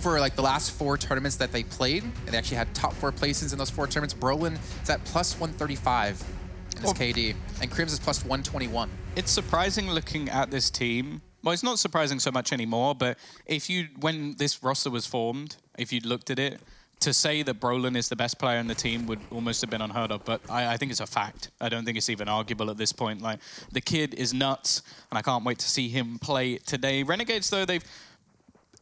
over like the last 4 tournaments that they played, and they actually had top 4 placings in those 4 tournaments. Brolin is at plus 135 in his KD, and Crims is plus 121. It's surprising looking at this team. Well, it's not surprising so much anymore, but when this roster was formed, if you'd looked at it, to say that Brolin is the best player in the team would almost have been unheard of, but I think it's a fact. I don't think it's even arguable at this point. Like, the kid is nuts, and I can't wait to see him play today. Renegades, though, they've,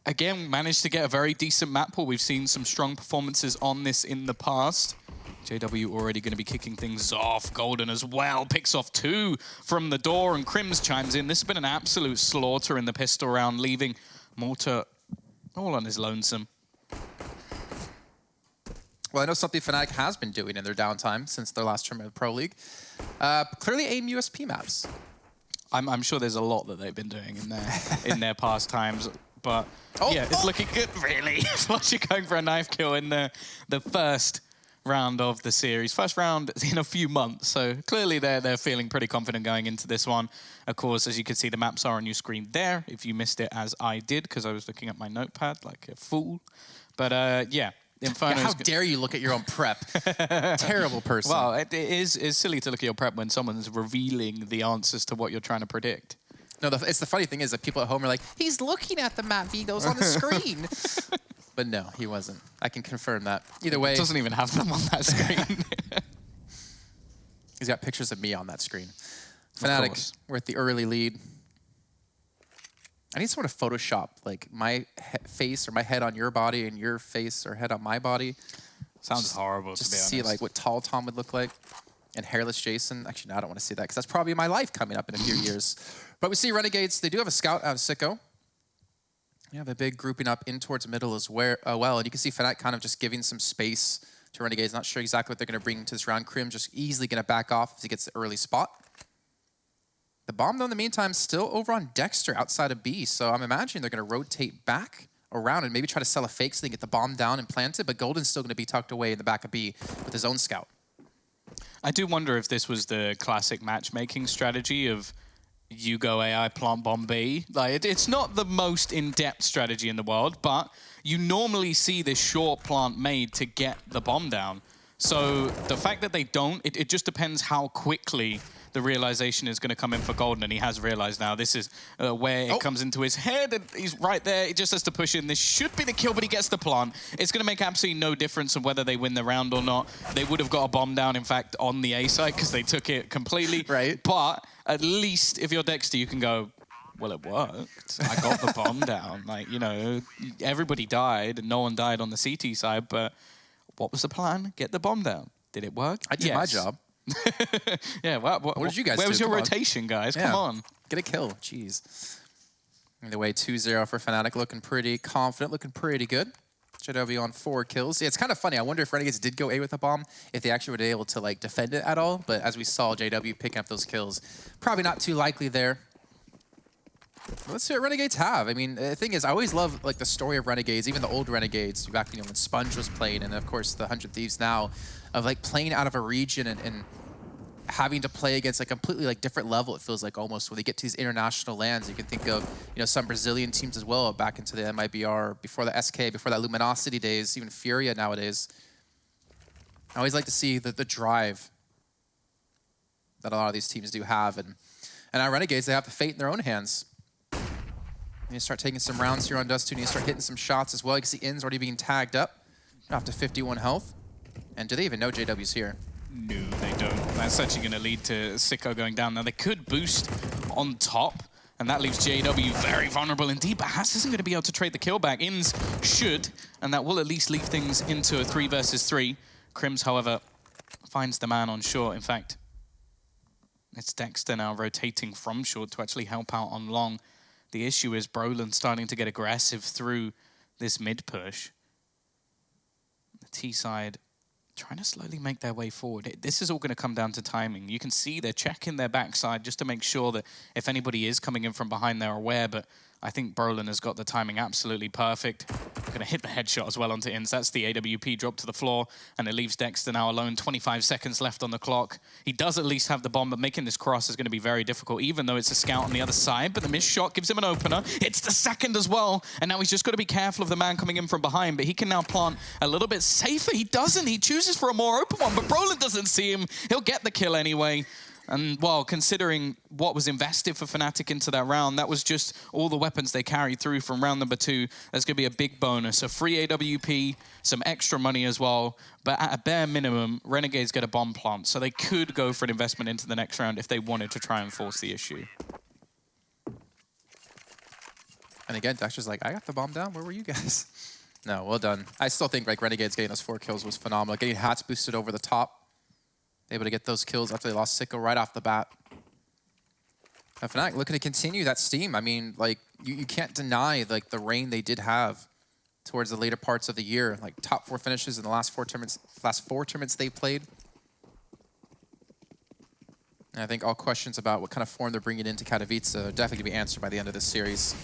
again, managed to get a very decent map pool. We've seen some strong performances on this in the past. JW already going to be kicking things off. Golden as well picks off 2 from the door, and Crims chimes in. This has been an absolute slaughter in the pistol round, leaving Mortar all on his lonesome. Well, I know something Fnatic has been doing in their downtime since their last tournament of Pro League. Clearly AIM USP maps. I'm sure there's a lot that they've been doing in their past times, but yeah, it's looking good, really. Flusher going for a knife kill in the first round of the series. First round in a few months, so clearly they're feeling pretty confident going into this one. Of course, as you can see, the maps are on your screen there, if you missed it as I did, because I was looking at my notepad like a fool. But yeah. Yeah, how dare you look at your own prep? Terrible person. Well, it is silly to look at your prep when someone's revealing the answers to what you're trying to predict. No, it's the funny thing is that people at home are like, he's looking at the map Vigos on the screen. But no, he wasn't. I can confirm that. Either way. It doesn't even have them on that screen. He's got pictures of me on that screen. Fnatic, we're at the early lead. I need someone to Photoshop like my face or my head on your body and your face or head on my body. Sounds horrible, just to be honest. See like what Tall Tom would look like and hairless Jason. Actually, no, I don't want to see that because that's probably my life coming up in a few years. But we see Renegades. They do have a scout out of CSGO. You have a big grouping up in towards middle as well. And you can see Fnatic kind of just giving some space to Renegades. Not sure exactly what they're going to bring to this round. Crim just easily going to back off as he gets the early spot. The bomb, though, in the meantime, still over on Dexter outside of B. So I'm imagining they're going to rotate back around and maybe try to sell a fake so they can get the bomb down and plant it. But Golden's still going to be tucked away in the back of B with his own scout. I do wonder if this was the classic matchmaking strategy of you go AI, plant bomb B. Like, it's not the most in-depth strategy in the world, but you normally see this short plant made to get the bomb down. So the fact that they don't, it just depends how quickly the realization is going to come in for Golden, and he has realized now this is where it comes into his head, and he's right there. He just has to push in. This should be the kill, but he gets the plant. It's going to make absolutely no difference on whether they win the round or not. They would have got a bomb down, in fact, on the A side because they took it completely. Right. But at least if you're Dexter, you can go, well, it worked. I got the bomb down. Like, you know, everybody died, and no one died on the CT side, but what was the plan? Get the bomb down. Did it work? I did my job. Yeah, what did you guys do? Where was your rotation, guys? Come on. Get a kill. Jeez. Either way, 2-0 for Fnatic. Looking pretty confident, looking pretty good. JW on 4 kills. Yeah, it's kind of funny. I wonder if Renegades did go A with a bomb, if they actually were able to like defend it at all. But as we saw, JW picking up those kills, probably not too likely there. Let's see what Renegades have. I mean, the thing is, I always love like the story of Renegades, even the old Renegades, back when Sponge was playing, and of course the 100 Thieves now, of like playing out of a region and having to play against a completely like different level. It feels like almost when they get to these international lands. You can think of some Brazilian teams as well, back into the MIBR, before the SK, before that Luminosity days, even Furia nowadays. I always like to see the drive that a lot of these teams do have, and our Renegades, they have the fate in their own hands. You start taking some rounds here on Dust2, and you start hitting some shots as well. You can see In's already being tagged up, up to 51 health. And do they even know JW's here? No, they don't. That's actually going to lead to CSGO going down. Now, they could boost on top, and that leaves JW very vulnerable indeed, but Haas isn't going to be able to trade the kill back. Inns should, and that will at least leave things into a 3 versus 3. Crims, however, finds the man on short. In fact, it's Dexter now rotating from short to actually help out on long. The issue is Brolin starting to get aggressive through this mid push. The T side trying to slowly make their way forward. This is all going to come down to timing. You can see they're checking their backside just to make sure that if anybody is coming in from behind, they're aware. But I think Brolin has got the timing absolutely perfect. Gonna hit the headshot as well onto Inns. That's the AWP drop to the floor, and it leaves Dexter now alone. 25 seconds left on the clock. He does at least have the bomb, but making this cross is gonna be very difficult, even though it's a scout on the other side. But the missed shot gives him an opener. It's the second as well, and now he's just gotta be careful of the man coming in from behind, but he can now plant a little bit safer. He doesn't. He chooses for a more open one, but Brolin doesn't see him. He'll get the kill anyway. And, well, considering what was invested for Fnatic into that round, that was just all the weapons they carried through from round number 2. There's going to be a big bonus, a free AWP, some extra money as well. But at a bare minimum, Renegades get a bomb plant, so they could go for an investment into the next round if they wanted to try and force the issue. And again, Dexter's like, I got the bomb down. Where were you guys? No, well done. I still think like Renegades getting those 4 kills was phenomenal. Getting hats boosted over the top. Able to get those kills after they lost Sicko right off the bat. And Fnatic looking to continue that steam. I mean, like, you can't deny like the reign they did have towards the later parts of the year. Like top 4 finishes in the last 4 tournaments they played. And I think all questions about what kind of form they're bringing into Katowice are definitely going to be answered by the end of this series.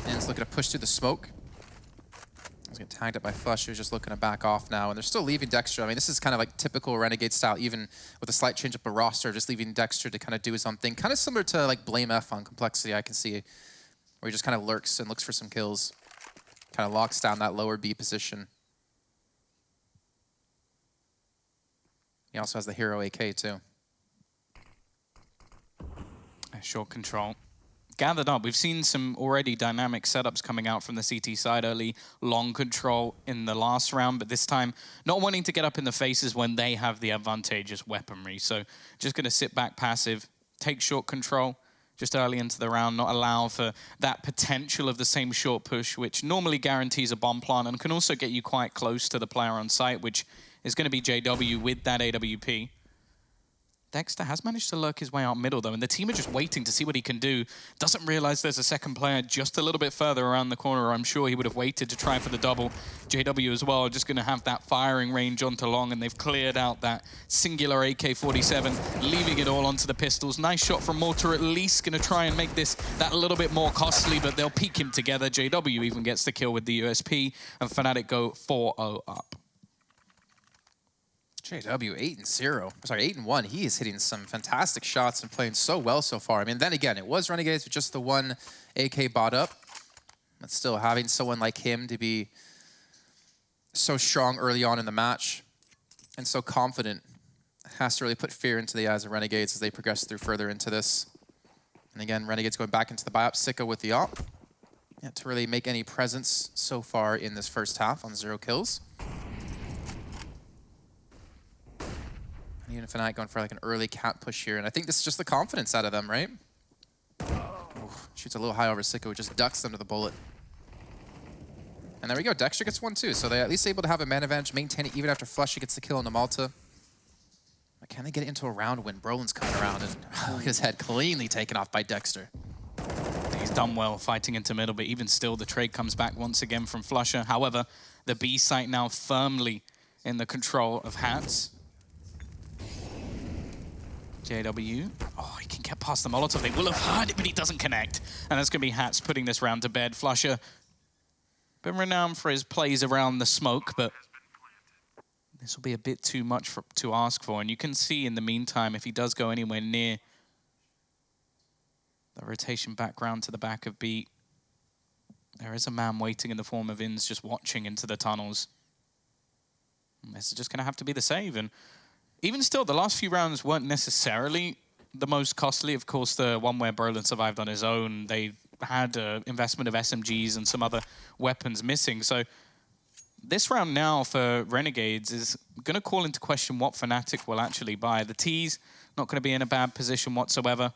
And it's looking to push through the smoke. He's getting tagged up by Flush, who's just looking to back off now. And they're still leaving Dexter. I mean, this is kind of like typical Renegade style, even with a slight change up of roster, just leaving Dexter to kind of do his own thing. Kind of similar to like Blame F on Complexity, I can see, where he just kind of lurks and looks for some kills. Kind of locks down that lower B position. He also has the hero AK too. Short control. Gathered up. We've seen some already dynamic setups coming out from the CT side. Early long control in the last round, but this time not wanting to get up in the faces when they have the advantageous weaponry. So just going to sit back passive, take short control just early into the round, not allow for that potential of the same short push, which normally guarantees a bomb plant and can also get you quite close to the player on site, which is going to be JW with that AWP. Dexter has managed to lurk his way out middle, though, and the team are just waiting to see what he can do. Doesn't realize there's a second player just a little bit further around the corner. I'm sure he would have waited to try for the double. JW as well, just going to have that firing range onto long, and they've cleared out that singular AK-47, leaving it all onto the pistols. Nice shot from Mortar, at least going to try and make this that a little bit more costly, but they'll peek him together. JW even gets the kill with the USP, and Fnatic go 4-0 up. JW 8-0. Sorry, 8-1. He is hitting some fantastic shots and playing so well so far. I mean, then again, it was Renegades with just the one AK bought up. But still, having someone like him to be so strong early on in the match and so confident has to really put fear into the eyes of Renegades as they progress through further into this. And again, Renegades going back into the buy-up. Sicko with the op. Yet to really make any presence so far in this first half on 0 kills. Even Fnatic going for like an early cat push here, and I think this is just the confidence out of them, right? Ooh, shoots a little high over Sicko, just ducks them to the bullet. And there we go, Dexter gets 1 too, so they're at least able to have a man advantage, maintain it even after Flushy gets the kill on the Malta. But can they get it into a round when Brolin's coming around and his head cleanly taken off by Dexter? He's done well fighting into middle, but even still the trade comes back once again from Flusher. However, the B site now firmly in the control of Hats. JW, oh, he can get past the Molotov. They will have heard it, but he doesn't connect. And that's going to be Hats putting this round to bed. Flusher, been renowned for his plays around the smoke, but this will be a bit too much to ask for. And you can see in the meantime, if he does go anywhere near the rotation background to the back of B, there is a man waiting in the form of Inns just watching into the tunnels. And this is just going to have to be the save. And even still, the last few rounds weren't necessarily the most costly. Of course, the one where Brolin survived on his own, they had investment of SMGs and some other weapons missing. So this round now for Renegades is going to call into question what Fnatic will actually buy. The T's not going to be in a bad position whatsoever.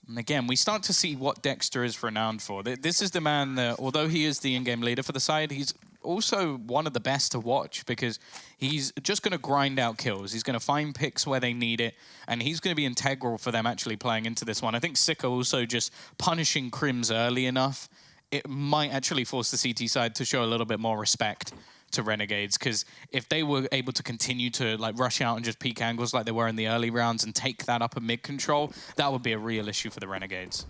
And again, we start to see what Dexter is renowned for. This is the man that, although he is the in-game leader for the side, he's also one of the best to watch because he's just going to grind out kills. He's going to find picks where they need it, and he's going to be integral for them actually playing into this one. I think Sicko also just punishing Crims early enough, it might actually force the CT side to show a little bit more respect to Renegades, because if they were able to continue to like rush out and just peek angles like they were in the early rounds and take that upper mid control, that would be a real issue for the Renegades.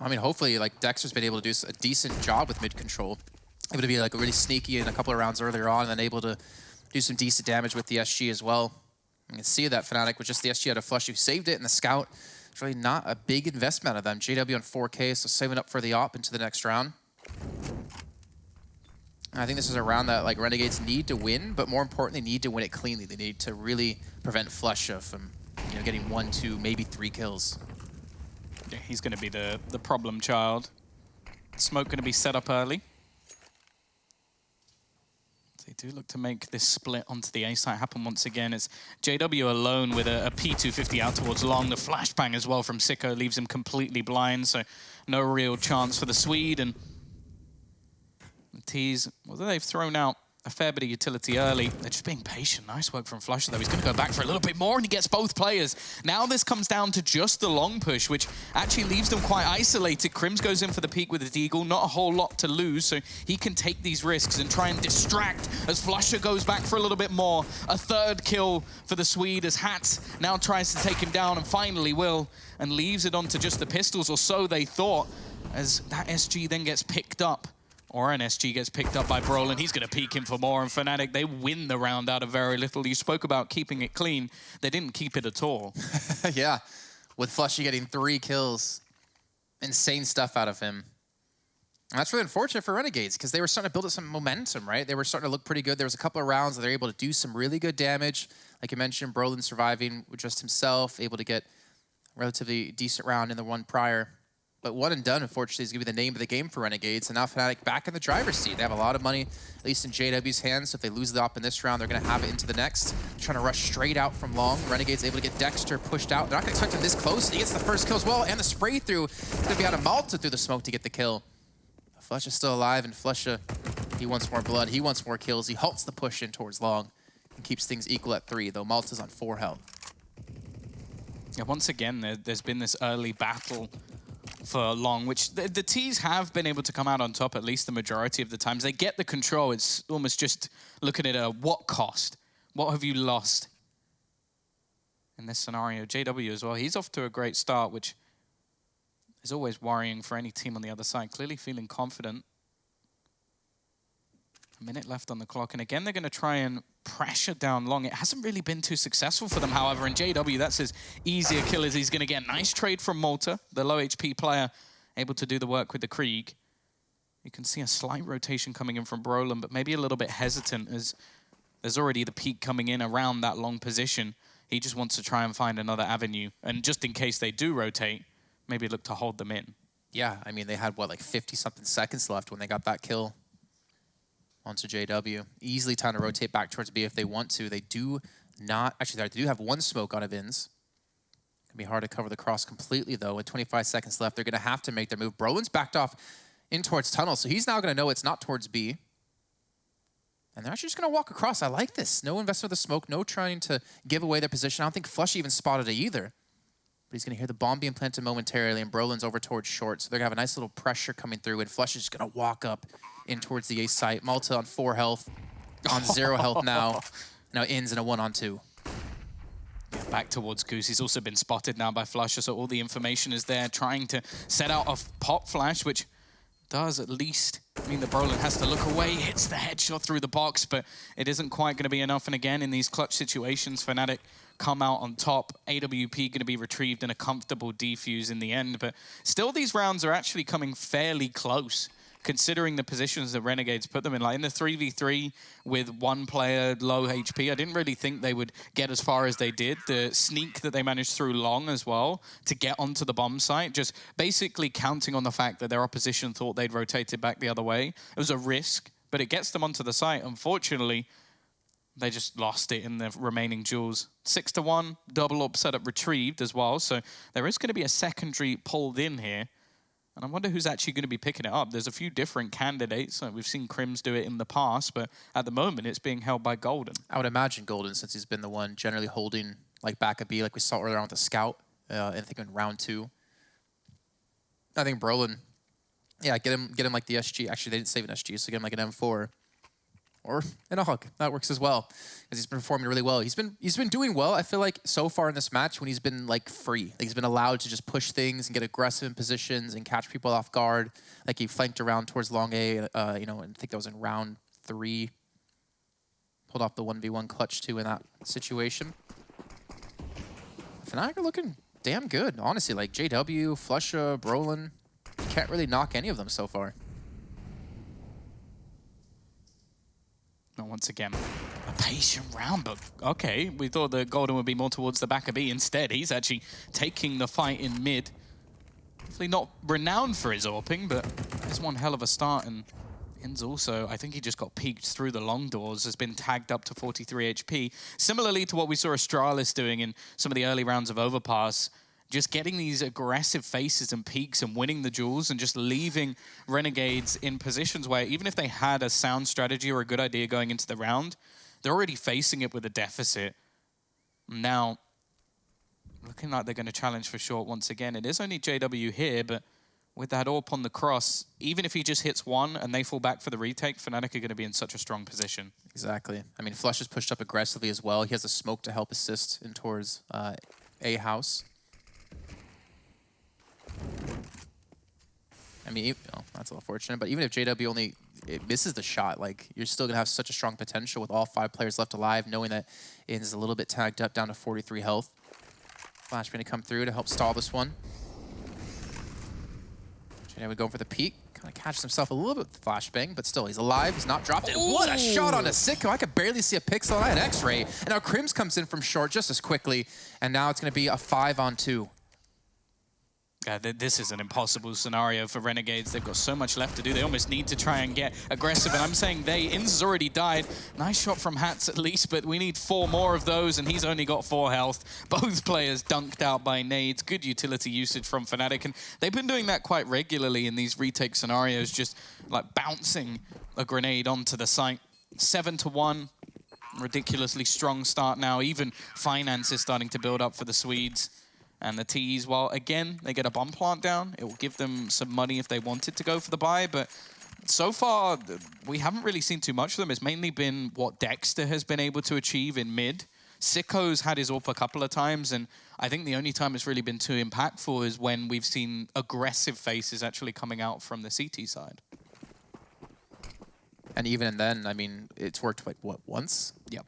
I mean, hopefully, like, Dexter's been able to do a decent job with mid control. Able to be, like, really sneaky in a couple of rounds earlier on, and then able to do some decent damage with the SG as well. You can see that Fnatic with just the SG out of Flush, who saved it, and the Scout. It's really not a big investment of them. JW on 4K, so saving up for the op into the next round. I think this is a round that like Renegades need to win, but more importantly, need to win it cleanly. They need to really prevent Flush from, getting 1, 2, maybe 3 kills. Yeah, he's going to be the problem child. Smoke going to be set up early. They do look to make this split onto the A site happen once again. It's JW alone with a P250 out towards long. The flashbang as well from Sicko leaves him completely blind, so no real chance for the Swede. And the T's, although they've thrown out a fair bit of utility early, they're just being patient. Nice work from Flusher, though. He's going to go back for a little bit more, and he gets both players. Now this comes down to just the long push, which actually leaves them quite isolated. Crims goes in for the peak with the Deagle. Not a whole lot to lose, so he can take these risks and try and distract as Flusher goes back for a little bit more. A third kill for the Swede as Hats now tries to take him down, and finally will, and leaves it onto just the pistols, or so they thought, as that SG then gets picked up. Or an SG gets picked up by Brolin. He's going to peek him for more, and Fnatic, they win the round out of very little. You spoke about keeping it clean. They didn't keep it at all. Yeah, with Flushy getting 3 kills. Insane stuff out of him. And that's really unfortunate for Renegades, because they were starting to build up some momentum, right? They were starting to look pretty good. There was a couple of rounds that they were able to do some really good damage. Like you mentioned, Brolin surviving with just himself, able to get a relatively decent round in the one prior. But one and done, unfortunately, is going to be the name of the game for Renegades. And now Fnatic back in the driver's seat. They have a lot of money, at least in JW's hands. So if they lose the op in this round, they're going to have it into the next. Trying to rush straight out from long. Renegades able to get Dexter pushed out. They're not going to expect him this close. He gets the first kill as well, and the spray through. It's going to be out of Malta through the smoke to get the kill. Flush is still alive, and Flusha, he wants more blood. He wants more kills. He halts the push in towards long and keeps things equal at 3, though Malta's on 4 health. Yeah, once again, there's been this early battle for long, which the T's have been able to come out on top at least the majority of the times. They get the control. It's almost just looking at what cost. What have you lost in this scenario? JW as well. He's off to a great start, which is always worrying for any team on the other side. Clearly feeling confident. A minute left on the clock, and again they're going to try and pressure down long. It hasn't really been too successful for them, however, and JW, that's as easy a kill as he's going to get. Nice trade from Malta, the low HP player, able to do the work with the Krieg. You can see a slight rotation coming in from Brolin, but maybe a little bit hesitant as there's already the peak coming in around that long position. He just wants to try and find another avenue, and just in case they do rotate, maybe look to hold them in. Yeah, I mean, they had, what, like 50-something seconds left when they got that kill onto JW. Easily time to rotate back towards B if they want to. They do not, actually, they do have 1 smoke on Evans. It's going to be hard to cover the cross completely, though. With 25 seconds left, they're going to have to make their move. Brolin's backed off in towards tunnel, so he's now going to know it's not towards B. And they're actually just going to walk across. I like this. No investment of the smoke, no trying to give away their position. I don't think Flush even spotted it either. But he's going to hear the bomb being planted momentarily, and Brolin's over towards short. So they're going to have a nice little pressure coming through, and Flush is just going to walk up in towards the A site. Malta on 4 health, on 0 health now. Now Inns in a 1-on-2. Yeah, back towards Goose. He's also been spotted now by Flusher, so all the information is there, trying to set out a pop flash, which does at least mean that Brolin has to look away, hits the headshot through the box, but it isn't quite going to be enough. And again, in these clutch situations, Fnatic come out on top. AWP going to be retrieved in a comfortable defuse in the end, but still these rounds are actually coming fairly close, considering the positions that Renegades put them in. Like in the 3v3 with 1 player low HP, I didn't really think they would get as far as they did. The sneak that they managed through long as well to get onto the bomb site, just basically counting on the fact that their opposition thought they'd rotated back the other way. It was a risk, but it gets them onto the site. Unfortunately, they just lost it in the remaining duels. 6-1, double up setup retrieved as well. So there is going to be a secondary pulled in here. And I wonder who's actually going to be picking it up. There's a few different candidates. We've seen Crims do it in the past, but at the moment it's being held by Golden. I would imagine Golden, since he's been the one generally holding like back at B, like we saw earlier on with the Scout, I think in round 2. I think Brolin, yeah, get him like the SG. Actually, they didn't save an SG, so get him like an M4. Or or in a hug. That works as well, because he's been performing really well. He's been doing well, I feel like, so far in this match when he's been, like, free. Like, he's been allowed to just push things and get aggressive in positions and catch people off guard. Like, he flanked around towards long A, you know, and I think that was in round 3. Pulled off the 1v1 clutch, too, in that situation. Fnatic are looking damn good, honestly. Like, JW, Flusha, Brolin, can't really knock any of them so far. Once again, a patient round, but okay. We thought that Golden would be more towards the back of B. Instead, he's actually taking the fight in mid. Definitely not renowned for his AWPing, but it's one hell of a start. And Inz also, I think he just got peeked through the long doors, has been tagged up to 43 HP. Similarly to what we saw Astralis doing in some of the early rounds of Overpass, just getting these aggressive faces and peaks and winning the duels and just leaving Renegades in positions where even if they had a sound strategy or a good idea going into the round, they're already facing it with a deficit. Now, looking like they're going to challenge for short once again. It is only JW here, but with that AWP on the cross, even if he just hits one and they fall back for the retake, Fnatic are going to be in such a strong position. Exactly. I mean, Flush is pushed up aggressively as well. He has a smoke to help assist in towards A house. I mean, that's a little fortunate, but even if JW only misses the shot, like, you're still going to have such a strong potential with all 5 players left alive, knowing that Inz is a little bit tagged up down to 43 health. Flash going to come through to help stall this one. JW going for the peek. Kind of catches himself a little bit with the flashbang, but still, he's alive. He's not dropped it. What a shot on a Sicko. I could barely see a pixel. I had X-ray. And now Crims comes in from short just as quickly, and now it's going to be a 5-on-2. This is an impossible scenario for Renegades. They've got so much left to do. They almost need to try and get aggressive. And I'm saying Inz has already died. Nice shot from Hats at least, but we need 4 more of those, and he's only got 4 health. Both players dunked out by nades. Good utility usage from Fnatic. And they've been doing that quite regularly in these retake scenarios, just like bouncing a grenade onto the site. 7-1. Ridiculously strong start now. Even Finance is starting to build up for the Swedes. And the T's, well, again, they get a bomb plant down. It will give them some money if they wanted to go for the buy, but so far, we haven't really seen too much of them. It's mainly been what Dexter has been able to achieve in mid. Sicko's had his AWP a couple of times, and I think the only time it's really been too impactful is when we've seen aggressive faces actually coming out from the CT side. And even then, I mean, it's worked, like, what, once? Yep.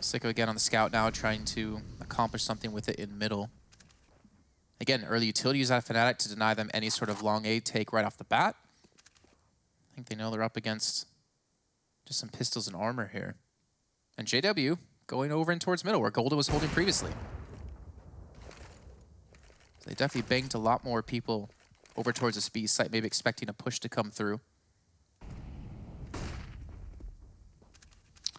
Sicko again on the scout now, trying to accomplish something with it in middle. Again, early utility used out of Fnatic to deny them any sort of long A take right off the bat. I think they know they're up against just some pistols and armor here. And JW going over in towards middle, where Golden was holding previously. So they definitely banged a lot more people over towards this B site, maybe expecting a push to come through.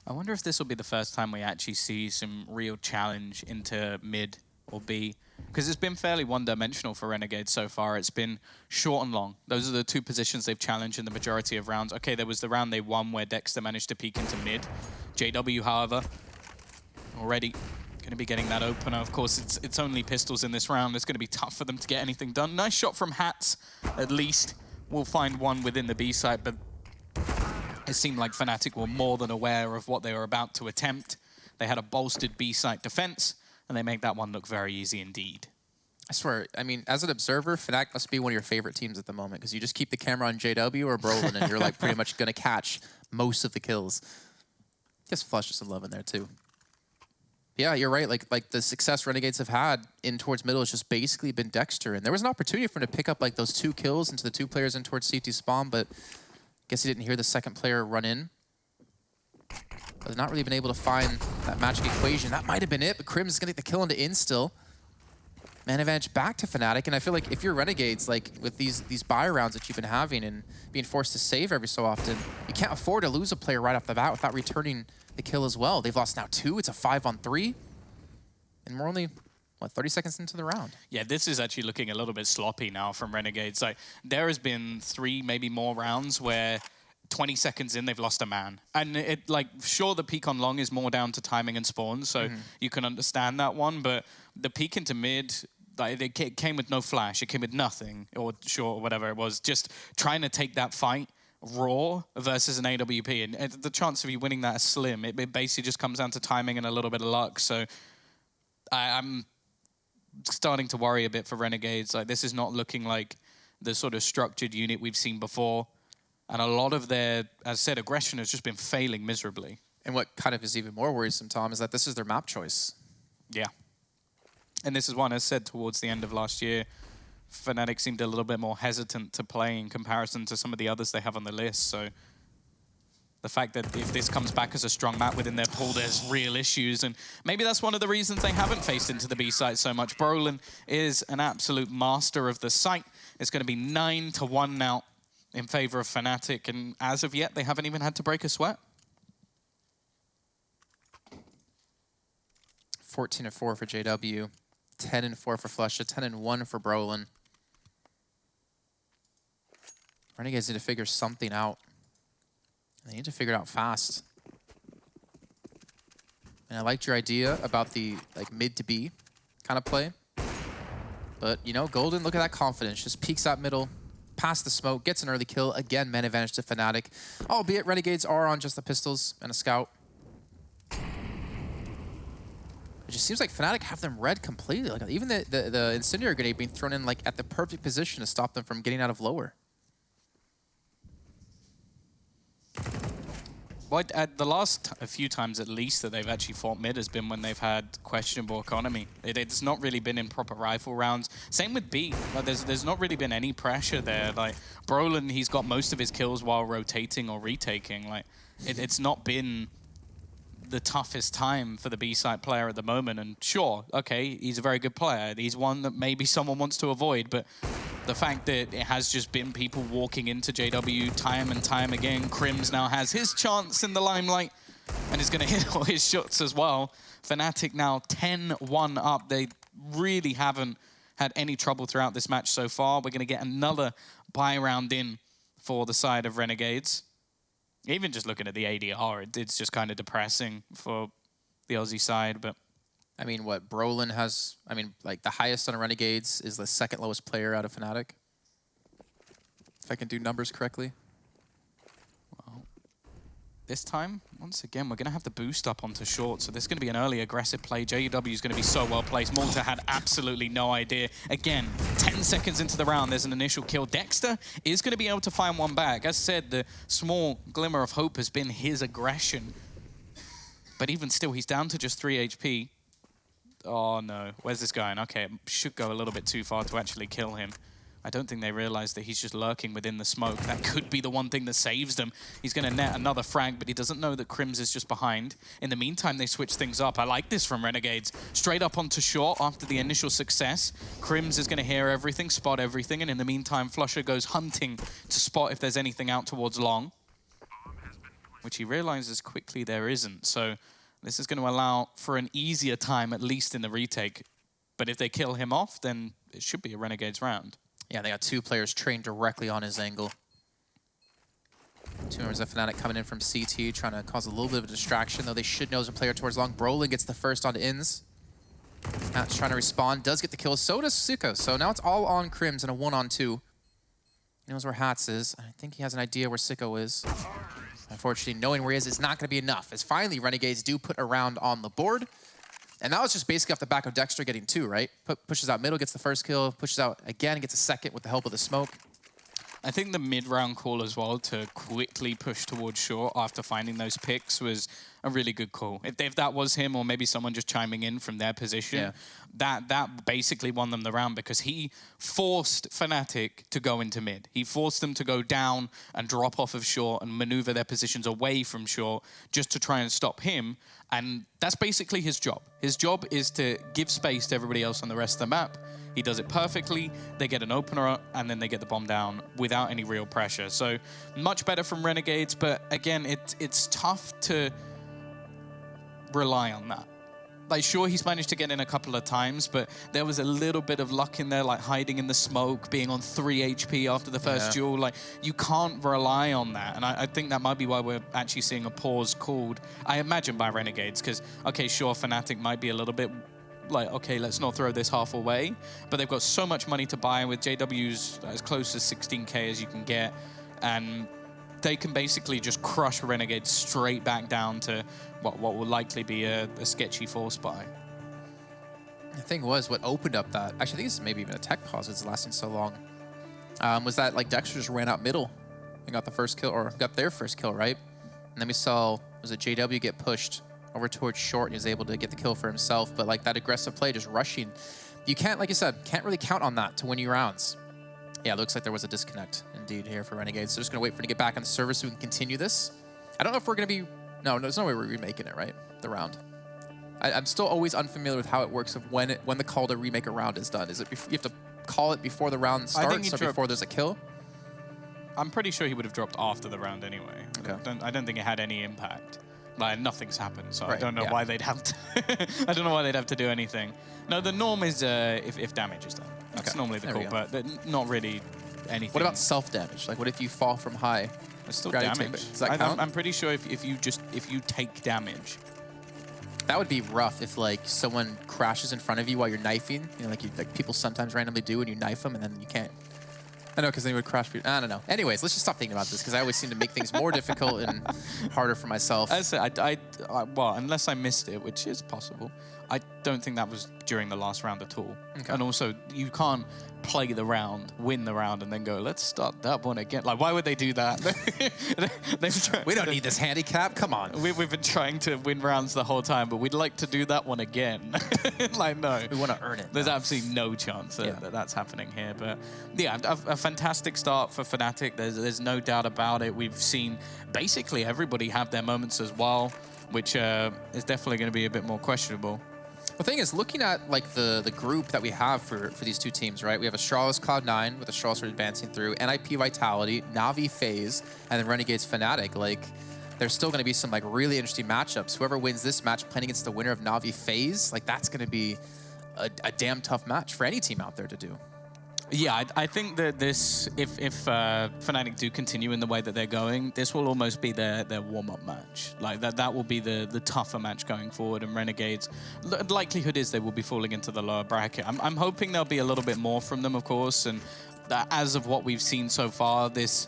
I wonder if this will be the first time we actually see some real challenge into mid or B. Because it's been fairly one-dimensional for Renegades so far. It's been short and long. Those are the 2 positions they've challenged in the majority of rounds. Okay, there was the round they won where Dexter managed to peek into mid. JW, however, already going to be getting that opener. Of course, it's only pistols in this round. It's going to be tough for them to get anything done. Nice shot from Hats, at least. We'll find one within the B site, but it seemed like Fnatic were more than aware of what they were about to attempt. They had a bolstered B-site defense, and they make that one look very easy indeed. I swear, I mean, as an observer, Fnatic must be one of your favorite teams at the moment, because you just keep the camera on JW or Brolin, and you're like pretty much going to catch most of the kills. I guess Flush is some love in there too. Yeah, you're right. Like the success Renegades have had in towards middle has just basically been Dexter, and there was an opportunity for him to pick up like those 2 kills into the 2 players in towards CT spawn, but guess he didn't hear the second player run in. But they've not really been able to find that magic equation. That might have been it, but Crims is going to get the kill into Inz still. Man advantage back to Fnatic, and I feel like if you're Renegades, like with these buy rounds that you've been having and being forced to save every so often, you can't afford to lose a player right off the bat without returning the kill as well. They've lost now 2. It's a 5-on-3. And we're only, what, 30 seconds into the round. Yeah, this is actually looking a little bit sloppy now from Renegades. Like, there has been 3, maybe more rounds where 20 seconds in, they've lost a man. And it, like, sure, the peak on long is more down to timing and spawn, so you can understand that one, but the peak into mid, like, it came with no flash, it came with nothing, or short, or whatever it was, just trying to take that fight raw versus an AWP. And the chance of you winning that is slim. It basically just comes down to timing and a little bit of luck. So I'm starting to worry a bit for Renegades. Like, this is not looking like the sort of structured unit we've seen before. And a lot of their, as I said, aggression has just been failing miserably. And what kind of is even more worrisome, Tom, is that this is their map choice. Yeah. And this is one, as said, towards the end of last year, Fnatic seemed a little bit more hesitant to play in comparison to some of the others they have on the list. So the fact that if this comes back as a strong map within their pool, there's real issues. And maybe that's one of the reasons they haven't faced into the B site so much. Brolin is an absolute master of the site. It's going to be 9-1 now in favor of Fnatic. And as of yet, they haven't even had to break a sweat. 14-4 for JW, 10-4 for Flusha, 10-1 for Brolin. Renegades need to figure something out. They need to figure it out fast. And I liked your idea about the mid to B kind of play. But, you know, Golden, look at that confidence. Just peeks out middle, past the smoke, gets an early kill. Again, man advantage to Fnatic. Albeit Renegades are on just the pistols and a scout. It just seems like Fnatic have them read completely. Like, even the incendiary grenade being thrown in at the perfect position to stop them from getting out of lower. Well, the last a few times at least that they've actually fought mid has been when they've had questionable economy. It's not really been in proper rifle rounds. Same with B. Like, there's not really been any pressure there. Like, Brolin, he's got most of his kills while rotating or retaking. Like, it's not been the toughest time for the B-side player at the moment. And sure, okay, he's a very good player. He's one that maybe someone wants to avoid, but the fact that it has just been people walking into JW time and time again. Crims now has his chance in the limelight and is going to hit all his shots as well. Fnatic now 10-1 up. They really haven't had any trouble throughout this match so far. We're going to get another buy round in for the side of Renegades. Even just looking at the ADR, it's just kind of depressing for the Aussie side, but I mean, what Brolin has, the highest on Renegades is the second lowest player out of Fnatic. If I can do numbers correctly. Well, this time, once again, we're going to have the boost up onto short, so this is going to be an early aggressive play. JW is going to be so well placed. Malta had absolutely no idea. Again, 10 seconds into the round, there's an initial kill. Dexter is going to be able to find one back. As said, the small glimmer of hope has been his aggression. But even still, he's down to just 3 HP. Oh no, where's this going? Okay, it should go a little bit too far to actually kill him. I don't think they realize that he's just lurking within the smoke. That could be the one thing that saves them. He's going to net another frag, but he doesn't know that Crims is just behind. In the meantime, they switch things up. I like this from Renegades. Straight up onto short after the initial success. Crims is going to hear everything, spot everything, and in the meantime, Flusha goes hunting to spot if there's anything out towards long, which he realizes quickly there isn't. So this is going to allow for an easier time, at least in the retake. But if they kill him off, then it should be a Renegades round. Yeah, they got two players trained directly on his angle. Two members of Fnatic coming in from CT, trying to cause a little bit of a distraction, though they should know as a player towards long. Brolin gets the first on Ins. Matt's trying to respond, does get the kill, so does Suko. So now it's all on Crims and a 1-on-2. He knows where Hats is. I think he has an idea where Sicko is. Unfortunately, knowing where he is not going to be enough, as finally Renegades do put a round on the board. And that was just basically off the back of Dexter getting 2, right? Pushes out middle, gets the first kill, pushes out again, gets a second with the help of the smoke. I think the mid-round call as well to quickly push towards short after finding those picks was a really good call. If that was him or maybe someone just chiming in from their position, that basically won them the round because he forced Fnatic to go into mid. He forced them to go down and drop off of short and maneuver their positions away from short just to try and stop him. And that's basically his job. His job is to give space to everybody else on the rest of the map. He does it perfectly. They get an opener and then they get the bomb down without any real pressure. So much better from Renegades, but again, it's tough to rely on that. Like, sure, he's managed to get in a couple of times, but there was a little bit of luck in there, like hiding in the smoke, being on 3 HP after the first duel. Like, you can't rely on that. And I think that might be why we're actually seeing a pause called, I imagine, by Renegades. Because, okay, sure, Fnatic might be a little bit like, okay, let's not throw this half away. But they've got so much money to buy with JW's as close as 16K as you can get. And they can basically just crush Renegades straight back down to what will likely be a sketchy force buy. The thing was, what opened up that, actually I think it's maybe even a tech pause, it's lasting so long, was that like Dexter just ran out middle and got the first kill, or got their first kill, right? And then we saw, was it JW get pushed over towards short, and he was able to get the kill for himself, but like that aggressive play, just rushing, you can't, like you said, can't really count on that to win you rounds. Yeah, it looks like there was a disconnect indeed here for Renegades, so just gonna wait for him to get back on the server so we can continue this. I don't know if we're gonna be, no, there's no way we're remaking it, right? The round. I'm still always unfamiliar with how it works of when the call to remake a round is done. Is it you have to call it before the round starts or before there's a kill? I'm pretty sure he would have dropped after the round anyway. Okay. I don't think it had any impact. Like, nothing's happened, so right, I don't know why they'd have to. I don't know why they'd have to do anything. No, the norm is if damage is done. That's normally the call, but not really anything. What about self-damage? Like, what if you fall from high? It's still damage. Does that count? I'm pretty sure if you take damage. That would be rough if like someone crashes in front of you while you're knifing. You know, like people sometimes randomly do, and you knife them, and then you can't. I know, because then you would crash. I don't know. Anyways, let's just stop thinking about this, because I always seem to make things more difficult and harder for myself. As I said, well, unless I missed it, which is possible, I don't think that was during the last round at all. Okay. And also, you can't play the round, win the round, and then go, let's start that one again. Like, why would they do that? We don't need this handicap. Come on. We've been trying to win rounds the whole time, but we'd like to do that one again. Like, no. We want to earn it. There's absolutely no chance that that's happening here. But yeah, a fantastic start for Fnatic. There's no doubt about it. We've seen basically everybody have their moments as well, which is definitely going to be a bit more questionable. The thing is, looking at like the group that we have for these two teams, right? We have Astralis Cloud9 with Astralis advancing through, NIP Vitality, Na'Vi FaZe, and then Renegades Fnatic. Like, there's still going to be some like really interesting matchups. Whoever wins this match playing against the winner of Na'Vi FaZe, like that's going to be a damn tough match for any team out there to do. Yeah, I think that this, if Fnatic do continue in the way that they're going, this will almost be their warm-up match. Like that will be the tougher match going forward. And Renegades, the likelihood is they will be falling into the lower bracket. I'm hoping there'll be a little bit more from them, of course. And as of what we've seen so far, this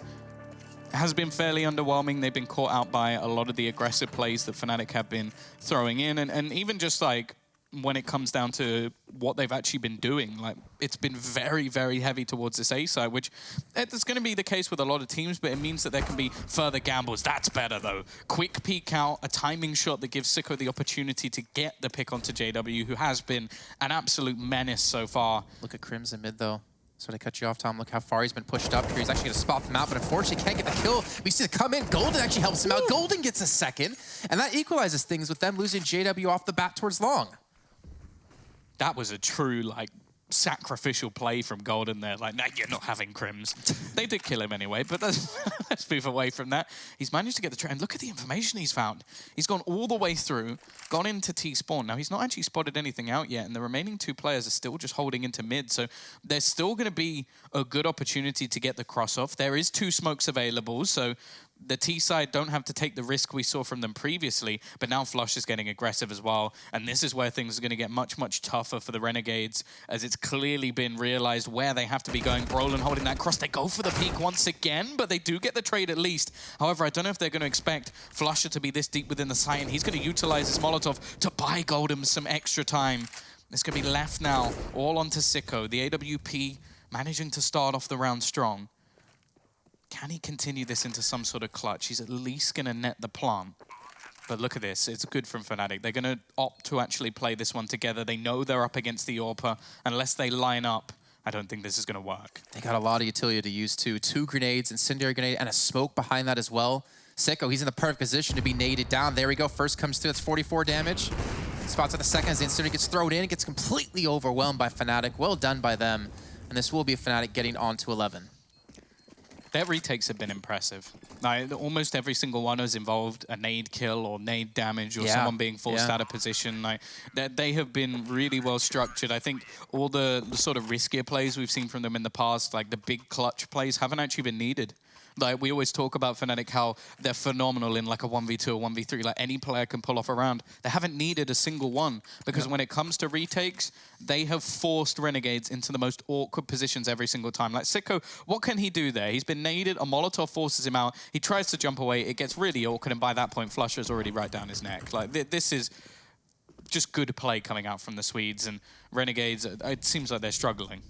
has been fairly underwhelming. They've been caught out by a lot of the aggressive plays that Fnatic have been throwing in, and even just like when it comes down to what they've actually been doing, like it's been very, very heavy towards this A side, which it's going to be the case with a lot of teams, but it means that there can be further gambles. That's better though. Quick peek out, a timing shot that gives Sicko the opportunity to get the pick onto JW, who has been an absolute menace so far. Look at Crimson mid though. So to cut you off, Tom, look how far he's been pushed up here. He's actually going to spot them out, but unfortunately can't get the kill. We see it come in. Golden actually helps him out. Golden gets a second, and that equalizes things with them losing JW off the bat towards long. That was a true, like, sacrificial play from Golden there. Like, nah, you're not having Crims. They did kill him anyway, but let's move away from that. He's managed to get the trade. And look at the information he's found. He's gone all the way through, gone into T-spawn. Now, he's not actually spotted anything out yet, and the remaining two players are still just holding into mid, so there's still going to be a good opportunity to get the cross-off. There is 2 smokes available, so the T side don't have to take the risk we saw from them previously, but now Flush is getting aggressive as well. And this is where things are going to get much, much tougher for the Renegades, as it's clearly been realized where they have to be going. Brolin holding that cross. They go for the peak once again, but they do get the trade at least. However, I don't know if they're going to expect Flusher to be this deep within the site, and he's going to utilize his Molotov to buy Golden some extra time. It's going to be left now, all onto Sicko. The AWP managing to start off the round strong. Can he continue this into some sort of clutch? He's at least going to net the plant. But look at this. It's good from Fnatic. They're going to opt to actually play this one together. They know they're up against the AWPer. Unless they line up, I don't think this is going to work. They got a lot of utility to use too. 2 grenades, incendiary grenade, and a smoke behind that as well. Sicko, he's in the perfect position to be naded down. There we go. First comes through. That's 44 damage. Spots at the second as the incendiary gets thrown in. It gets completely overwhelmed by Fnatic. Well done by them. And this will be Fnatic getting on to 11. Their retakes have been impressive. Like, almost every single one has involved a nade kill or nade damage or someone being forced out of position. Like, they have been really well structured. I think all the sort of riskier plays we've seen from them in the past, like the big clutch plays, haven't actually been needed. Like, we always talk about Fnatic, how they're phenomenal in like a 1v2 or 1v3. Like, any player can pull off a round. They haven't needed a single one, because when it comes to retakes, they have forced Renegades into the most awkward positions every single time. Like, Sicko, what can he do there? He's been naded, a Molotov forces him out, he tries to jump away, it gets really awkward, and by that point, Flusher's already right down his neck. Like, this is just good play coming out from the Swedes, and Renegades, it seems like they're struggling.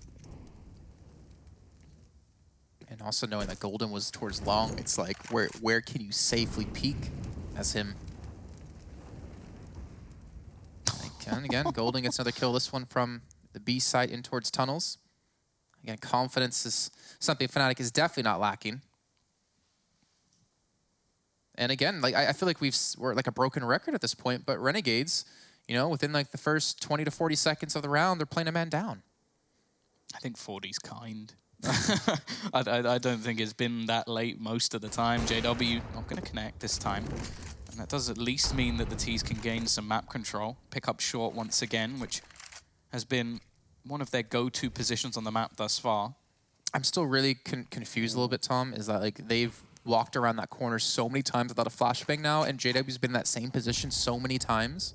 And also knowing that Golden was towards long, it's like, where can you safely peek as him? And again, Golden gets another kill. This one from the B site in towards tunnels. Again, confidence is something Fnatic is definitely not lacking. And again, like I feel like we're like a broken record at this point, but Renegades, you know, within like the first 20 to 40 seconds of the round, they're playing a man down. I think 40's kind. I don't think it's been that late most of the time. JW not going to connect this time. And that does at least mean that the T's can gain some map control. Pick up short once again, which has been one of their go-to positions on the map thus far. I'm still really confused a little bit, Tom, is that like they've walked around that corner so many times without a flashbang now, and JW's been in that same position so many times.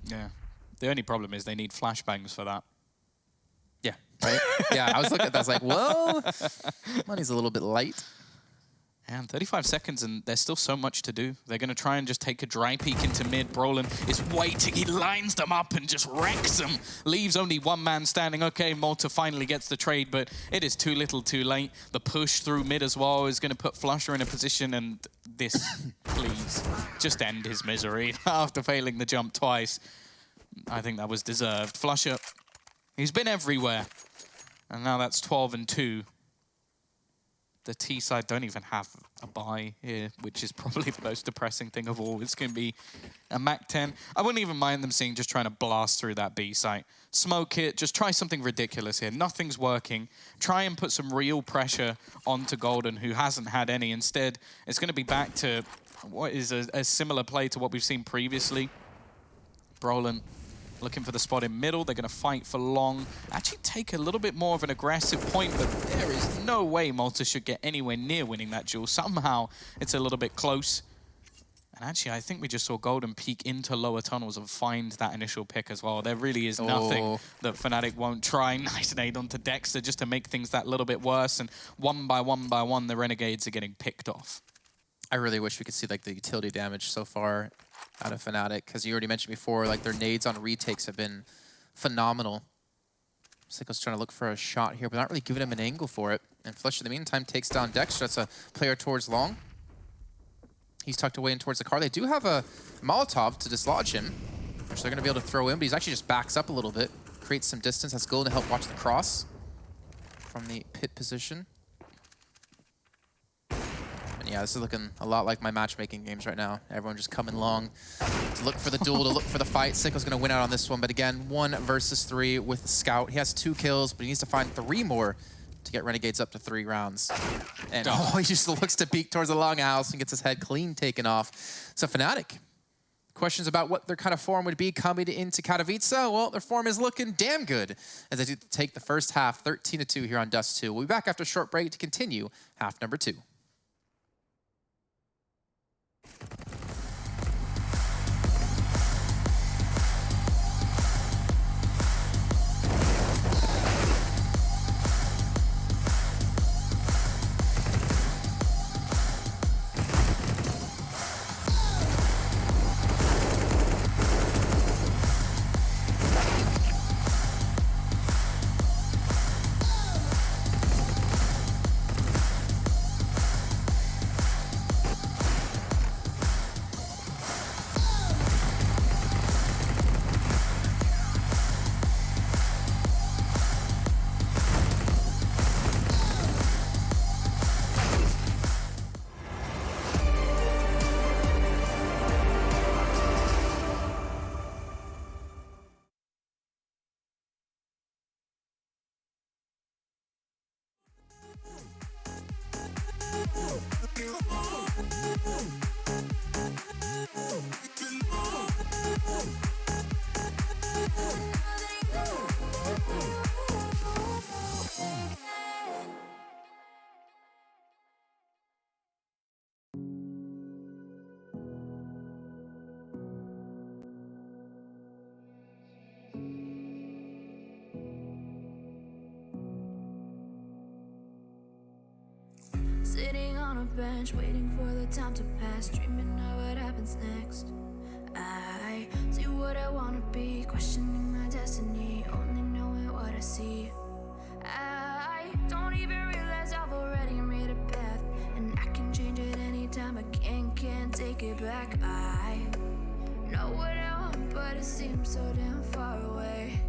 Yeah. The only problem is they need flashbangs for that. Yeah, right? Yeah, I was looking at that, I was like, well, money's a little bit light. And 35 seconds, and there's still so much to do. They're going to try and just take a dry peek into mid. Brolin is waiting. He lines them up and just wrecks them. Leaves only one man standing. Okay, Malta finally gets the trade, but it is too little too late. The push through mid as well is going to put Flusher in a position, and this, please, just end his misery after failing the jump twice. I think that was deserved. Flusher, he's been everywhere. And now that's 12 and 2. The T side don't even have a buy here, which is probably the most depressing thing of all. It's going to be a Mac 10. I wouldn't even mind them seeing just trying to blast through that B site. Smoke it, just try something ridiculous here. Nothing's working. Try and put some real pressure onto Golden, who hasn't had any. Instead, it's going to be back to what is a similar play to what we've seen previously. Brolin looking for the spot in middle. They're going to fight for long. Actually take a little bit more of an aggressive point, but there is no way Malta should get anywhere near winning that duel. Somehow it's a little bit close. And actually, I think we just saw Golden peek into lower tunnels and find that initial pick as well. There really is nothing that Fnatic won't try. Nice nade onto Dexter just to make things that little bit worse. And one by one, the Renegades are getting picked off. I really wish we could see like the utility damage so far out of Fnatic, because you already mentioned before, like their nades on retakes have been phenomenal. Sicko's trying to look for a shot here, but not really giving him an angle for it. And Flush, in the meantime, takes down Dexter. That's a player towards long. He's tucked away in towards the car. They do have a Molotov to dislodge him, which they're going to be able to throw in, but he's actually just backs up a little bit, creates some distance. That's Golden to help watch the cross from the pit position. Yeah, this is looking a lot like my matchmaking games right now. Everyone just coming long to look for the duel, to look for the fight. Sicko's going to win out on this one. But again, 1 versus 3 with the Scout. He has 2 kills, but he needs to find 3 more to get Renegades up to 3 rounds. And he just looks to peek towards the longhouse and gets his head clean taken off. So Fnatic, questions about what their kind of form would be coming into Katowice? Well, their form is looking damn good as they take the first half 13-2 here on Dust2. We'll be back after a short break to continue half number 2. Sitting on a bench, waiting for the time to pass, dreaming of what happens next. I see what I wanna be, questioning my destiny, only knowing what I see. I don't even realize I've already made a path, and I can change it anytime. I can't take it back. I know what I want, but it seems so damn far away.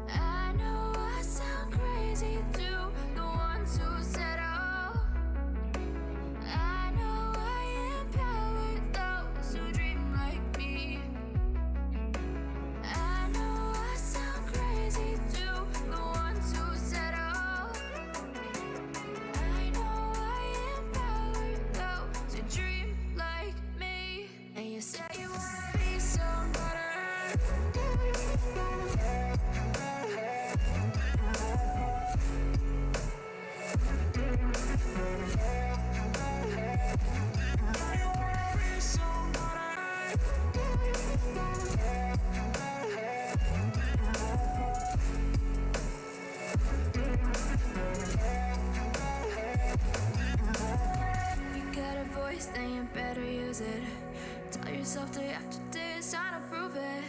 I know I sound crazy to the ones who said I know I empower those who dream like me. I know I sound crazy to the ones who said I know I empower those who dream like me. And you say you wanna be somebody. Then you better use it. Tell yourself day after day it's time to prove it.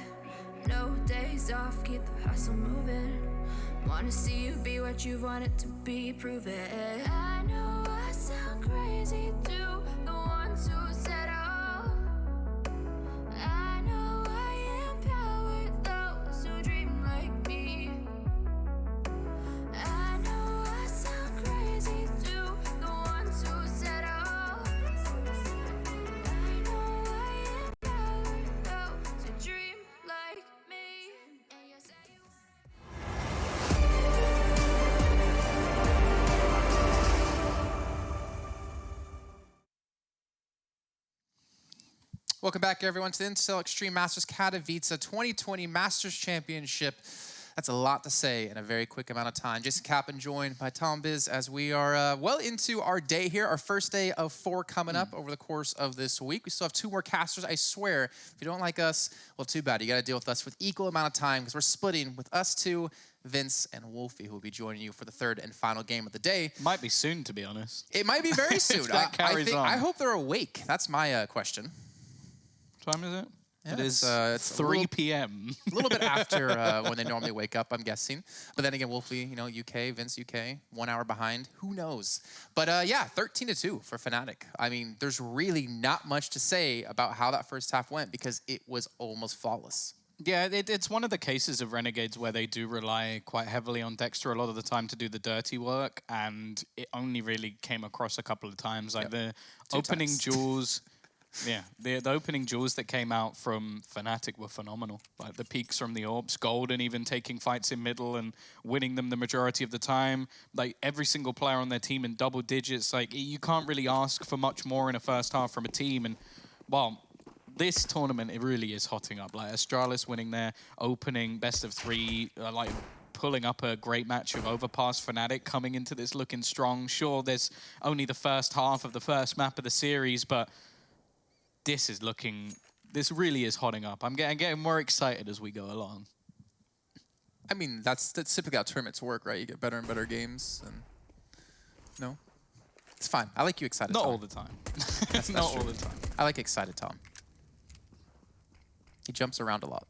No days off, keep the hustle moving. Wanna see you be what you wanted to be, prove it. I know I sound crazy to the ones who said I know I empower those who dream like me. I know I sound crazy to the ones who said Welcome back, everyone, to the Intel Extreme Masters Katowice 2020 Masters Championship. That's a lot to say in a very quick amount of time. Jason Kappen joined by Tom Biz as we are well into our day here, our first day of 4 coming up over the course of this week. We still have 2 more casters. I swear, if you don't like us, well, too bad. You got to deal with us with equal amount of time because we're splitting with us 2, Vince and Wolfie, who will be joining you for the 3rd and final game of the day. Might be soon, to be honest. It might be very soon. That carries on. I hope they're awake. That's my question. What time is it? Yeah, it is it's 3 p.m. A little bit after when they normally wake up, I'm guessing. But then again, Wolfie, you know, UK, Vince UK, 1 hour behind. Who knows? But yeah, 13-2 for Fnatic. I mean, there's really not much to say about how that first half went because it was almost flawless. Yeah, it's one of the cases of Renegades where they do rely quite heavily on Dexter a lot of the time to do the dirty work, and it only really came across a couple of times. Like the opening duels... Yeah, the opening duels that came out from Fnatic were phenomenal. Like the peaks from the Orbs, Golden even taking fights in middle and winning them the majority of the time. Like every single player on their team in double digits. Like you can't really ask for much more in a first half from a team. And well, this tournament, it really is hotting up. Like Astralis winning their opening best of 3, like pulling up a great match of Overpass. Fnatic coming into this looking strong. Sure, there's only the first half of the first map of the series, but this really is hotting up. I'm getting more excited as we go along. I mean, that's typically how tournaments work, right? You get better and better games. And no? It's fine. I like you excited, Not Tom. all the time. That's Not true. all the time. I like excited Tom. He jumps around a lot.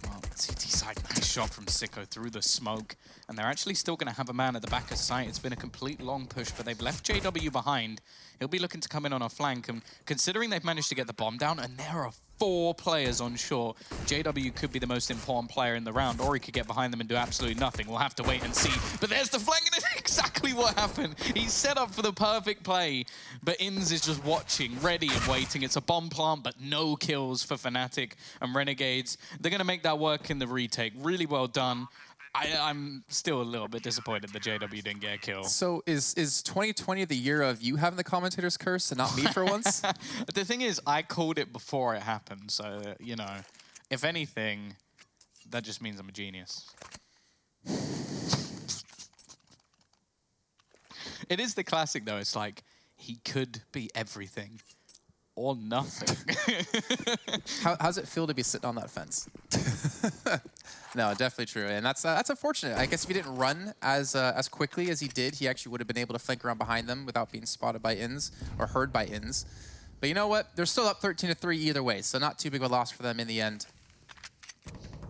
Well, CT side, nice shot from Sicko through the smoke. And they're actually still going to have a man at the back of sight. It's been a complete long push, but they've left JW behind. He'll be looking to come in on a flank. And considering they've managed to get the bomb down, and there are 4 players on shore, JW could be the most important player in the round, or he could get behind them and do absolutely nothing. We'll have to wait and see. But there's the flank, and it's exactly what happened. He's set up for the perfect play, but Inns is just watching, ready and waiting. It's a bomb plant, but no kills for Fnatic and Renegades. They're going to make that work in the retake. Really well done. I'm still a little bit disappointed that JW didn't get a kill. So is 2020 the year of you having the commentator's curse and not me for once? The thing is, I called it before it happened. So, you know, if anything, that just means I'm a genius. It is the classic, though. It's like, he could be everything or nothing. How's it feel to be sitting on that fence? No, definitely true, and that's unfortunate. I guess if he didn't run as quickly as he did, he actually would have been able to flank around behind them without being spotted by INs or heard by INs. But you know what? They're still up 13-3 either way, so not too big of a loss for them in the end.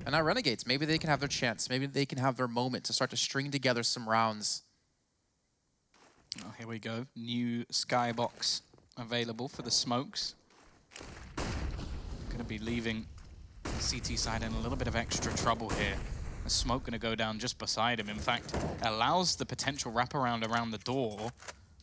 And now Renegades, maybe they can have their chance. Maybe they can have their moment to start to string together some rounds. Oh, here we go. New skybox available for the smokes. Going to be leaving the CT side in a little bit of extra trouble here. The smoke going to go down just beside him. In fact, allows the potential wraparound around the door,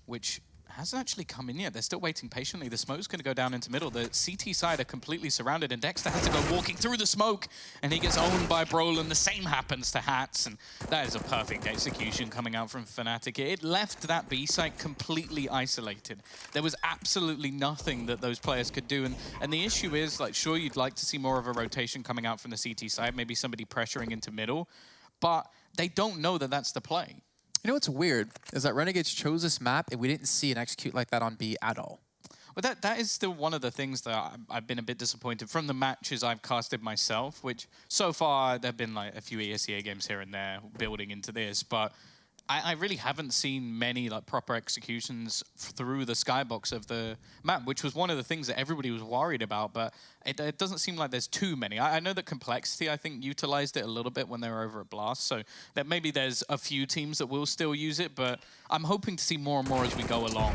which hasn't actually come in yet. They're still waiting patiently. The smoke's going to go down into middle. The CT side are completely surrounded, and Dexter has to go walking through the smoke, and he gets owned by Brolin. The same happens to Hats, and that is a perfect execution coming out from Fnatic. It left that B site completely isolated. There was absolutely nothing that those players could do, and the issue is, like, sure, you'd like to see more of a rotation coming out from the CT side, maybe somebody pressuring into middle, but they don't know that that's the play. You know what's weird is that Renegades chose this map and we didn't see an execute like that on B at all. Well, that is still one of the things that I've been a bit disappointed from the matches I've casted myself, which so far there have been like a few ESEA games here and there building into this, but I really haven't seen many like proper executions through the skybox of the map, which was one of the things that everybody was worried about, but it doesn't seem like there's too many. I know that Complexity, I think, utilized it a little bit when they were over at Blast, so that maybe there's a few teams that will still use it, but I'm hoping to see more and more as we go along.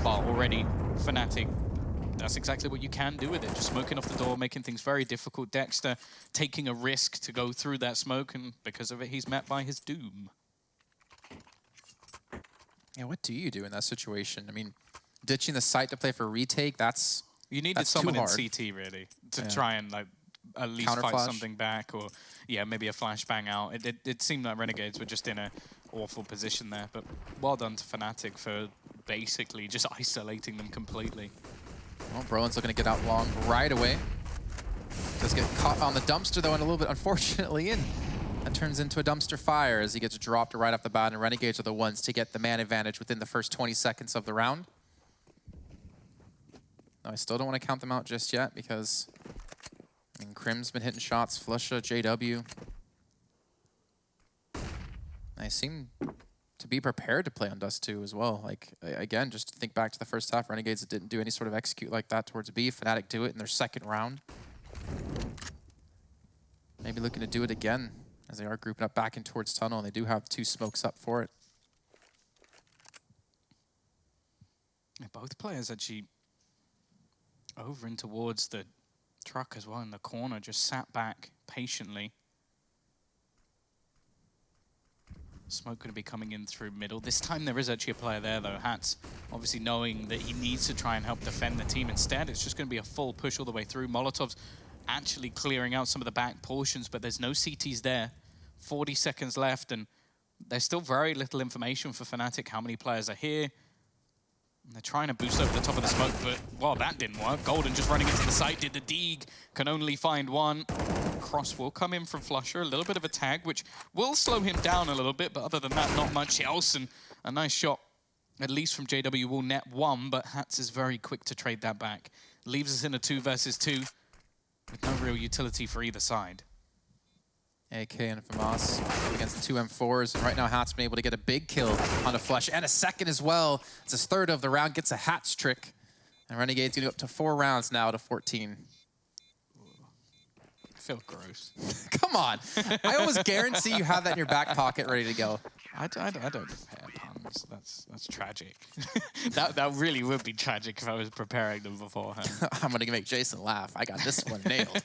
But already, Fnatic, that's exactly what you can do with it. Just smoking off the door, making things very difficult. Dexter taking a risk to go through that smoke, and because of it, he's met by his doom. Yeah, what do you do in that situation? I mean, ditching the site to play for retake, that's You needed someone in CT, really, to try and like at least fight something back, or yeah, maybe a flashbang out. It seemed like Renegades were just in an awful position there, but well done to Fnatic for basically just isolating them completely. Well, Brolin's looking to get out long right away. Does get caught on the dumpster, though, and a little bit, unfortunately, and that turns into a dumpster fire as he gets dropped right off the bat, and Renegades are the ones to get the man advantage within the first 20 seconds of the round. No, I still don't want to count them out just yet because, I mean, Crim's been hitting shots, Flusha, JW. They seem to be prepared to play on Dust2 as well. Like, again, just think back to the first half, Renegades didn't do any sort of execute like that towards B. Fnatic do it in their second round. Maybe looking to do it again, as they are grouping up back in towards tunnel, and they do have 2 smokes up for it. Yeah, both players actually over and towards the truck as well in the corner, just sat back patiently. Smoke going to be coming in through middle. This time there is actually a player there though. Hats obviously knowing that he needs to try and help defend the team. Instead, it's just going to be a full push all the way through. Molotov's actually clearing out some of the back portions, but there's no CTs there. 40 seconds left, and there's still very little information for Fnatic how many players are here. And they're trying to boost over the top of the smoke, but, well, that didn't work. Golden just running into the site, did the Deeg, can only find one. Cross will come in from Flusher, a little bit of a tag, which will slow him down a little bit, but other than that, not much else. And a nice shot, at least from JW, will net 1, but Hats is very quick to trade that back. Leaves us in a 2 versus 2, with no real utility for either side. AK and Famas against the 2 M4s, and right now Hat's been able to get a big kill on a Flush, and a second as well. It's his 3rd of the round, gets a Hats trick, and Renegade's gonna go up to 4 rounds now to 14. I feel gross. Come on, I almost guarantee you have that in your back pocket ready to go. I don't prepare puns. That's tragic. that really would be tragic if I was preparing them beforehand. I'm gonna make Jason laugh. I got this one nailed.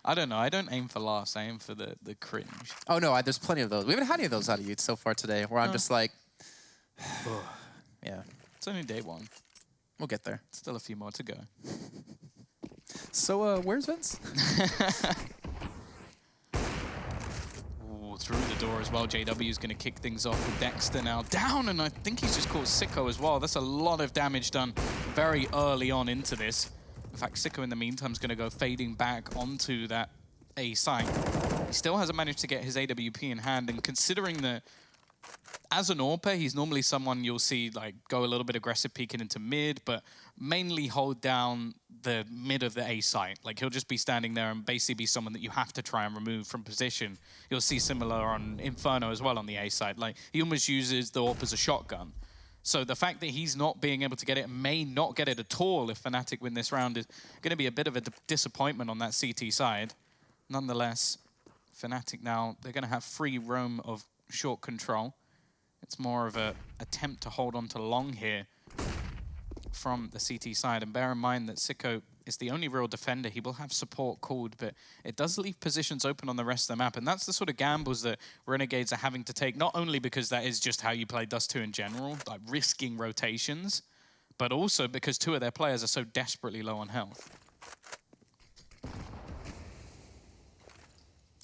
I don't know. I don't aim for laughs. I aim for the cringe. Oh no, there's plenty of those. We haven't had any of those out of you so far today, where I'm just like, yeah. It's only day 1. We'll get there. Still a few more to go. So, where's Vince? Ooh, through the door as well. JW is going to kick things off with Dexter now down, and I think he's just caught Sicko as well. That's a lot of damage done very early on into this. In fact, Sicko in the meantime is going to go fading back onto that A site. He still hasn't managed to get his AWP in hand, and considering the as an AWPer, he's normally someone you'll see like go a little bit aggressive peeking into mid, but mainly hold down the mid of the A site. Like he'll just be standing there and basically be someone that you have to try and remove from position. You'll see similar on Inferno as well on the A side. Like he almost uses the AWP as a shotgun. So the fact that he's not being able to get it, may not get it at all if Fnatic win this round, is going to be a bit of a disappointment on that CT side. Nonetheless, Fnatic now, they're going to have free roam of short control. It's more of an attempt to hold on to long here from the CT side. And bear in mind that Sicko is the only real defender. He will have support called, but it does leave positions open on the rest of the map. And that's the sort of gambles that Renegades are having to take, not only because that is just how you play Dust2 in general, like risking rotations, but also because two of their players are so desperately low on health.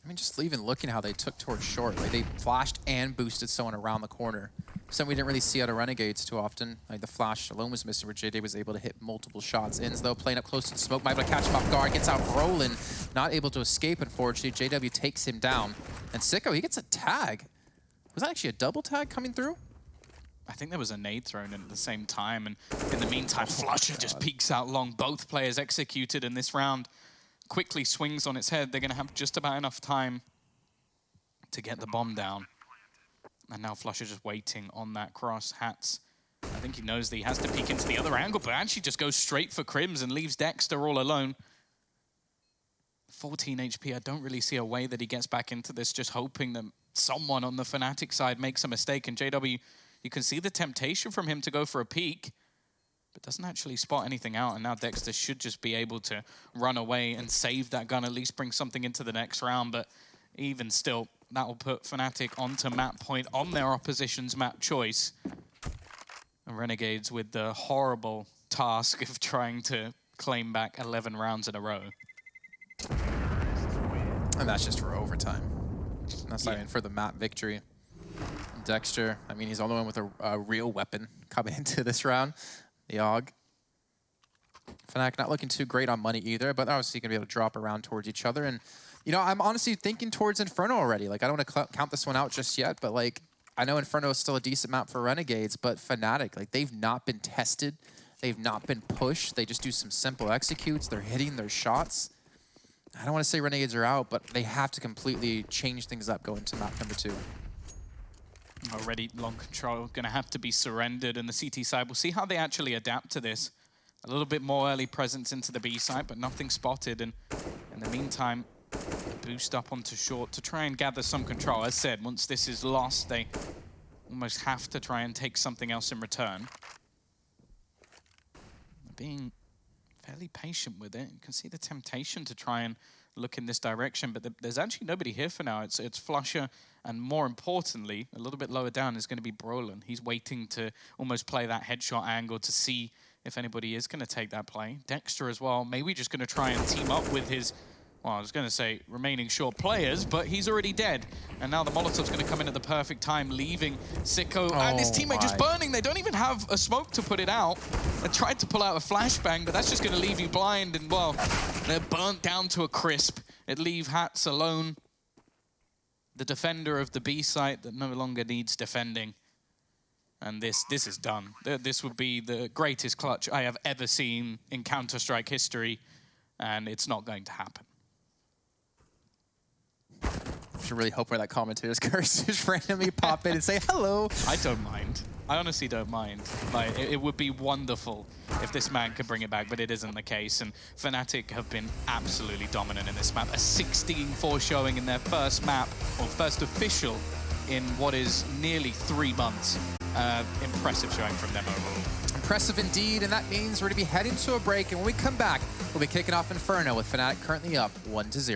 I mean, just even looking how they took towards short. Like, they flashed and boosted someone around the corner. Something we didn't really see out of Renegades too often. Like, the flash alone was missing, where JD was able to hit multiple shots. Ins, though, playing up close to the smoke, might be able to catch him off guard. Gets out rolling, not able to escape, unfortunately. JW takes him down. And Sicko, he gets a tag. Was that actually a double tag coming through? I think there was a nade thrown in at the same time. And in the meantime, Flusher just peeks out long. Both players executed in this round. Quickly swings on its head. They're going to have just about enough time to get the bomb down. And now Flusher just waiting on that cross. Hats, I think he knows that he has to peek into the other angle, but actually just goes straight for Crims and leaves Dexter all alone. 14 HP, I don't really see a way that he gets back into this, just hoping that someone on the Fnatic side makes a mistake. And JW, you can see the temptation from him to go for a peek, but doesn't actually spot anything out. And now Dexter should just be able to run away and save that gun, at least bring something into the next round. But even still, that will put Fnatic onto map point on their opposition's map choice. And Renegades with the horrible task of trying to claim back 11 rounds in a row. And that's just for overtime. That's not even for the map victory. Dexter, I mean, he's the only one with a real weapon coming into this round. The AUG. Fnatic not looking too great on money either, but obviously going to be able to drop around towards each other. And, you know, I'm honestly thinking towards Inferno already. Like, I don't want to count this one out just yet, but, like, I know Inferno is still a decent map for Renegades, but Fnatic, like, they've not been tested. They've not been pushed. They just do some simple executes. They're hitting their shots. I don't want to say Renegades are out, but they have to completely change things up going to map number 2. Already long control going to have to be surrendered, and the CT side, we'll see how they actually adapt to this. A little bit more early presence into the B side, but nothing spotted. And in the meantime, boost up onto short to try and gather some control. As said, once this is lost, they almost have to try and take something else in return. Being fairly patient with it. You can see the temptation to try and look in this direction, but there's actually nobody here for now. It's Flusher, and more importantly, a little bit lower down is going to be Brolin. He's waiting to almost play that headshot angle to see if anybody is going to take that play. Dexter as well, maybe just going to try and team up with his, well, I was going to say remaining short players, but he's already dead. And now the Molotov's going to come in at the perfect time, leaving Sicko and his teammate just burning. They don't even have a smoke to put it out. They tried to pull out a flashbang, but that's just going to leave you blind. And, well, they're burnt down to a crisp. It leaves Hats alone, the defender of the B site that no longer needs defending. And this is done. This would be the greatest clutch I have ever seen in Counter-Strike history, and it's not going to happen. I should really hope where that commentator's curse just randomly pop in and say hello. I don't mind. I honestly don't mind. Like, it would be wonderful if this man could bring it back, but it isn't the case. And Fnatic have been absolutely dominant in this map. A 16-4 showing in their first map, or first official, in what is nearly 3 months. Impressive showing from them overall. Impressive indeed, and that means we're going to be heading to a break. And when we come back, we'll be kicking off Inferno with Fnatic currently up 1-0.